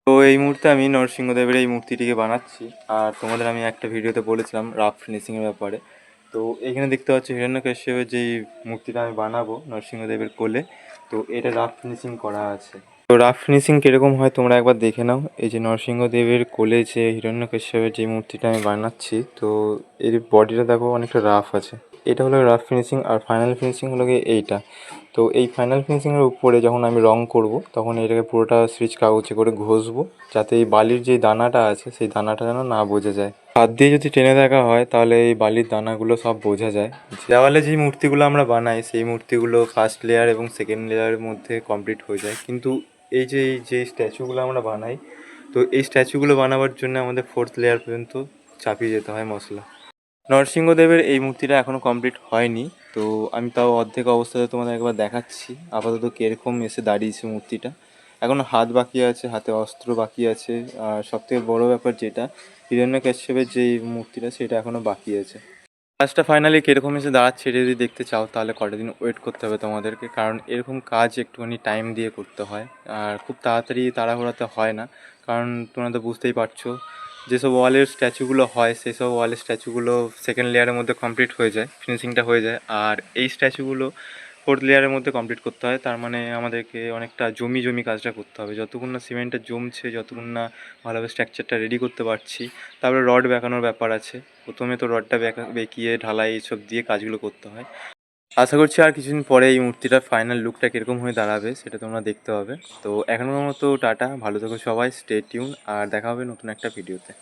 তো এই মুহূর্তে আমি নরসিংহদেবের এই মূর্তিটিকে বানাচ্ছি। আর তোমাদের আমি একটা ভিডিওতে বলেছিলাম রাফ ফিনিশিংয়ের ব্যাপারে। তো এখানে দেখতে পাচ্ছি হিরণ্যকশ্যপের যেই মূর্তিটা আমি বানাবো নরসিংহদেবের কোলে, তো এটা রাফ ফিনিশিং করা আছে। তো রাফ ফিনিশিং কীরকম হয় তোমরা একবার দেখে নাও। এই যে নরসিংহদেবের কোলে যে হিরণ্যকশ্যপের যে মূর্তিটা আমি বানাচ্ছি, তো এর বডিটা দেখো অনেকটা রাফ আছে। এটা হলো রাফ ফিনিশিং, আর ফাইনাল ফিনিশিং হলো গিয়ে এইটা। তো এই ফাইনাল ফিনিশিংয়ের উপরে যখন আমি রং করব, তখন এটাকে পুরোটা সুইচ কাগজে করে ঘষবো, যাতে এই বালির যে দানাটা আছে সেই দানাটা যেন না বোঝা যায়। হাত দিয়ে যদি টেনে দেখা হয় তাহলে এই বালির দানাগুলো সব বোঝা যায়। দেওয়ালে যেই মূর্তিগুলো আমরা বানাই সেই মূর্তিগুলো ফার্স্ট লেয়ার এবং সেকেন্ড লেয়ারের মধ্যে কমপ্লিট হয়ে যায়, কিন্তু এই যে স্ট্যাচুগুলো আমরা বানাই, তো এই স্ট্যাচুগুলো বানাবার জন্য আমাদের ফোর্থ লেয়ার পর্যন্ত চাপিয়ে যেতে হয় মশলা। নরসিংহদেবের এই মূর্তিটা এখনও কমপ্লিট হয়নি, তো আমি তাও অর্ধেক অবস্থাতে তোমাদের একবার দেখাচ্ছি আপাতত কীরকম এসে দাঁড়িয়েছে মূর্তিটা। এখনও হাত বাকি আছে, হাতে অস্ত্র বাকি আছে, আর সবথেকে বড় ব্যাপার যেটা হিরণ্যকশ্যপের যে মূর্তিটা সেটা এখনও বাকি আছে। কাজটা ফাইনালি কীরকম এসে দাঁড়াচ্ছে এটা যদি দেখতে চাও তাহলে কটা দিন ওয়েট করতে হবে তোমাদেরকে, কারণ এরকম কাজ একটুখানি টাইম দিয়ে করতে হয়, আর খুব তাড়াতাড়ি তাড়াহুড়াতে হয় না। কারণ তোমরা তো বুঝতেই পারছো, যেসব ওয়ালের স্ট্যাচুগুলো হয় সেই সব ওয়ালের স্ট্যাচুগুলো সেকেন্ড লেয়ারের মধ্যে কমপ্লিট হয়ে যায়, ফিনিশিংটা হয়ে যায়, আর এই স্ট্যাচুগুলো ফোর্থ লেয়ারের মধ্যে কমপ্লিট করতে হয়। তার মানে আমাদেরকে অনেকটা জমি জমি কাজটা করতে হবে, যতক্ষণ না সিমেন্টটা জমছে, যতক্ষণ না ভালোভাবে স্ট্রাকচারটা রেডি করতে পারছি। তারপরে রড বেঁকানোর ব্যাপার আছে, প্রথমে তো রডটা বেঁকিয়ে ঢালাই এইসব দিয়ে কাজগুলো করতে হয়। আশা করছি আর কিছুদিন পরে এই মূর্তিটার ফাইনাল লুকটা কীরকম হয়ে দাঁড়াবে সেটা তোমরা দেখতে পাবে। তো এখনকার মতো টাটা, ভালো থেকো সবাই, স্টে টিউন, আর দেখা হবে নতুন একটা ভিডিওতে।